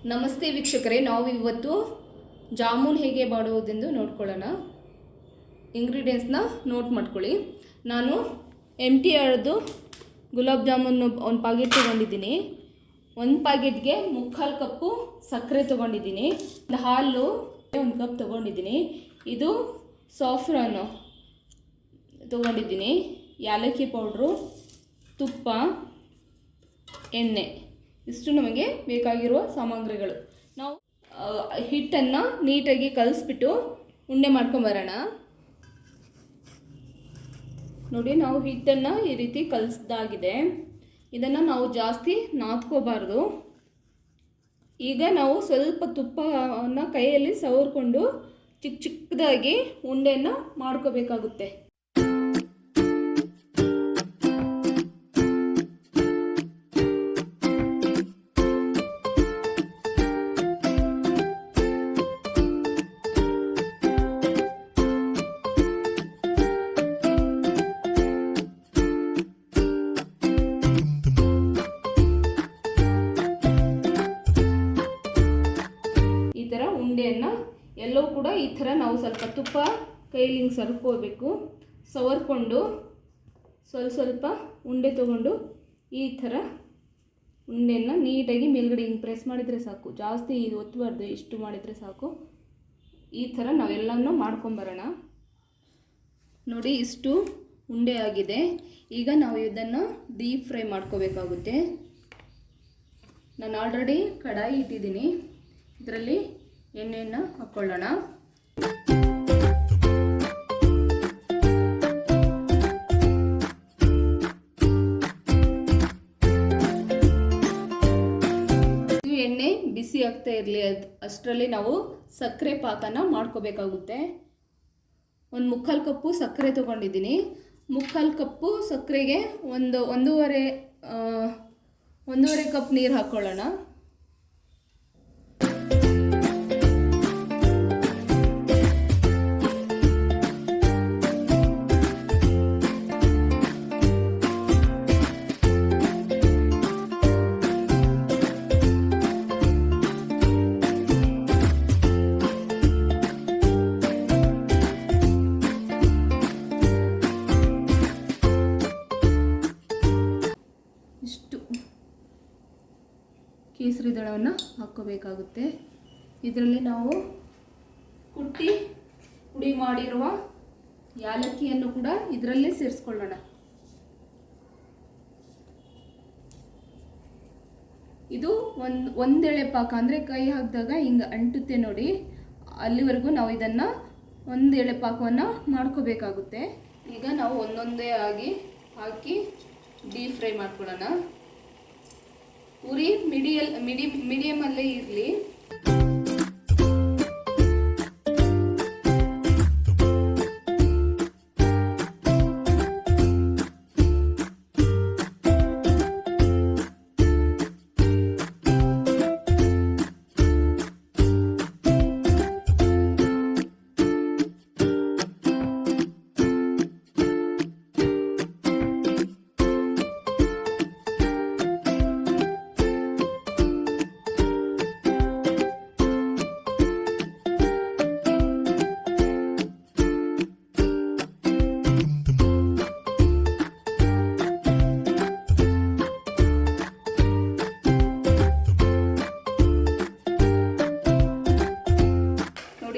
ನಮಸ್ತೆ ವೀಕ್ಷಕರೇ, ನಾವು ಇವತ್ತು ಜಾಮೂನ್ ಹೇಗೆ ಮಾಡುವುದೆಂದು ನೋಡ್ಕೊಳ್ಳೋಣ. ಇಂಗ್ರೀಡಿಯೆಂಟ್ಸ್ನ ನೋಟ್ ಮಾಡ್ಕೊಳ್ಳಿ. ನಾನು ಎಂಟಿ ಅಳದು ಗುಲಾಬ್ ಜಾಮೂನ್ ಒಂದು ಪ್ಯಾಕೆಟ್ ತೊಗೊಂಡಿದ್ದೀನಿ. ಒಂದು ಪ್ಯಾಕೆಟ್ಗೆ 3/4 ಕಪ್ಪು ಸಕ್ಕರೆ ತೊಗೊಂಡಿದ್ದೀನಿ. ಹಾಲು 1 ಕಪ್ ತೊಗೊಂಡಿದ್ದೀನಿ. ಇದು ಸಾಫ್ರಾನು ತೊಗೊಂಡಿದ್ದೀನಿ. ಏಲಕ್ಕಿ ಪೌಡ್ರು, ತುಪ್ಪ, ಎಣ್ಣೆ, ಇಷ್ಟು ನಮಗೆ ಬೇಕಾಗಿರುವ ಸಾಮಗ್ರಿಗಳು. ನಾವು ಹಿಟ್ಟನ್ನು ನೀಟಾಗಿ ಕಲಿಸ್ಬಿಟ್ಟು ಉಂಡೆ ಮಾಡ್ಕೊಂಬರೋಣ. ನೋಡಿ, ನಾವು ಹಿಟ್ಟನ್ನು ಈ ರೀತಿ ಕಲಿಸ್ದಾಗಿದೆ. ಇದನ್ನು ನಾವು ಜಾಸ್ತಿ ನಾದ್ಕೋಬಾರ್ದು. ಈಗ ನಾವು ಸ್ವಲ್ಪ ತುಪ್ಪವನ್ನು ಕೈಯಲ್ಲಿ ಸವರ್ಕೊಂಡು ಚಿಕ್ಕದಾಗಿ ಉಂಡೆಯನ್ನು ಮಾಡ್ಕೋಬೇಕಾಗುತ್ತೆ. ಈ ಥರ ಉಂಡೆಯನ್ನು ಎಲ್ಲವೂ ಕೂಡ ಈ ಥರ ನಾವು ಸ್ವಲ್ಪ ತುಪ್ಪ ಕೈಲಿ ಹಿಂಗೆ ಸರ್ಕೋಬೇಕು. ಸವರ್ಕೊಂಡು ಸ್ವಲ್ಪ ಉಂಡೆ ತೊಗೊಂಡು ಈ ಥರ ಉಂಡೆಯನ್ನು ನೀಟಾಗಿ ಮೇಲ್ಗಡೆ ಹಿಂಗೆ ಪ್ರೆಸ್ ಮಾಡಿದರೆ ಸಾಕು. ಜಾಸ್ತಿ ಇದು ಒತ್ತಬಾರ್ದು, ಇಷ್ಟು ಮಾಡಿದರೆ ಸಾಕು. ಈ ಥರ ನಾವೆಲ್ಲನೂ ಮಾಡ್ಕೊಂಬರೋಣ. ನೋಡಿ, ಇಷ್ಟು ಉಂಡೆ ಆಗಿದೆ. ಈಗ ನಾವು ಇದನ್ನು ಡೀಪ್ ಫ್ರೈ ಮಾಡ್ಕೋಬೇಕಾಗುತ್ತೆ. ನಾನು ಆಲ್ರೆಡಿ ಕಡಾಯಿ ಇಟ್ಟಿದ್ದೀನಿ. ಇದರಲ್ಲಿ ಎಣ್ಣೆಯನ್ನು ಹಾಕ್ಕೊಳ್ಳೋಣ. ಎಣ್ಣೆ ಬಿಸಿ ಆಗ್ತಾ ಇರಲಿ, ಅಷ್ಟರಲ್ಲಿ ನಾವು ಸಕ್ಕರೆ ಪಾಕನ ಮಾಡ್ಕೋಬೇಕಾಗುತ್ತೆ. 1/4 ಕಪ್ಪು ಸಕ್ಕರೆ ತೊಗೊಂಡಿದ್ದೀನಿ. 3/4 ಕಪ್ಪು ಸಕ್ಕರೆಗೆ ಒಂದೂವರೆ ಕಪ್ ನೀರು ಹಾಕ್ಕೊಳ್ಳೋಣ. ಇಷ್ಟು ಕೇಸರಿ ದಳವನ್ನು ಹಾಕ್ಕೋಬೇಕಾಗುತ್ತೆ. ಇದರಲ್ಲಿ ನಾವು ಪುಡಿ ಮಾಡಿರುವ ಯಾಲಕ್ಕಿಯನ್ನು ಕೂಡ ಇದರಲ್ಲೇ ಸೇರಿಸ್ಕೊಳ್ಳೋಣ. ಇದು ಒಂದೆಳೆ ಪಾಕ, ಅಂದರೆ ಕೈ ಹಾಕಿದಾಗ ಹಿಂಗೆ ಅಂಟುತ್ತೆ ನೋಡಿ, ಅಲ್ಲಿವರೆಗೂ ನಾವು ಇದನ್ನು ಒಂದೆಳೆ ಪಾಕವನ್ನು ಮಾಡ್ಕೋಬೇಕಾಗುತ್ತೆ. ಈಗ ನಾವು ಒಂದೊಂದೇ ಆಗಿ ಹಾಕಿ ಡೀಪ್ ಫ್ರೈ ಮಾಡ್ಕೊಳ್ಳೋಣ. ಉರಿ ಮೀಡಿಯಮಲ್ಲೇ ಇರಲಿ.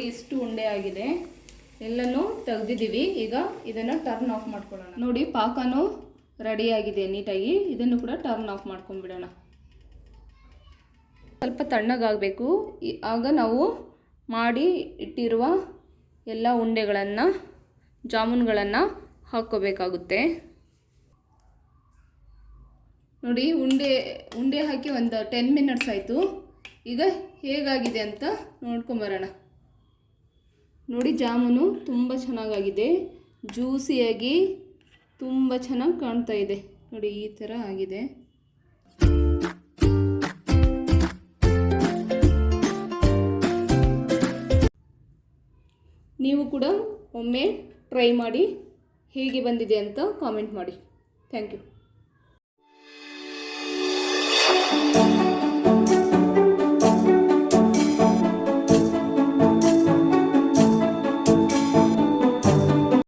ಇಷ್ಟು ಉಂಡೆ ಆಗಿದೆ, ಎಲ್ಲನೂ ತೆಗೆದಿದ್ದೀವಿ. ಈಗ ಇದನ್ನು ಟರ್ನ್ ಆಫ್ ಮಾಡ್ಕೊಳ್ಳೋಣ. ನೋಡಿ, ಪಾಕನೂ ರೆಡಿಯಾಗಿದೆ ನೀಟಾಗಿ. ಇದನ್ನು ಕೂಡ ಟರ್ನ್ ಆಫ್ ಮಾಡ್ಕೊಂಡ್ಬಿಡೋಣ. ಸ್ವಲ್ಪ ತಣ್ಣಗಾಗಬೇಕು. ಆಗ ನಾವು ಮಾಡಿ ಇಟ್ಟಿರುವ ಎಲ್ಲ ಉಂಡೆಗಳನ್ನು, ಜಾಮೂನ್ಗಳನ್ನು ಹಾಕ್ಕೋಬೇಕಾಗುತ್ತೆ. ನೋಡಿ, ಉಂಡೆ ಹಾಕಿ ಒಂದು 10 ಮಿನಿಟ್ಸ್ ಆಯಿತು. ಈಗ ಹೇಗಾಗಿದೆ ಅಂತ ನೋಡ್ಕೊಂಬರೋಣ. ನೋಡಿ, ಜಾಮೂನು ತುಂಬ ಚೆನ್ನಾಗಾಗಿದೆ, ಜ್ಯೂಸಿಯಾಗಿ ತುಂಬ ಚೆನ್ನಾಗಿ ಕಾಣ್ತಾ ಇದೆ. ನೋಡಿ, ಈ ಥರ ಆಗಿದೆ. ನೀವು ಕೂಡ ಒಮ್ಮೆ ಟ್ರೈ ಮಾಡಿ ಹೇಗೆ ಬಂದಿದೆ ಅಂತ ಕಾಮೆಂಟ್ ಮಾಡಿ. Thank you.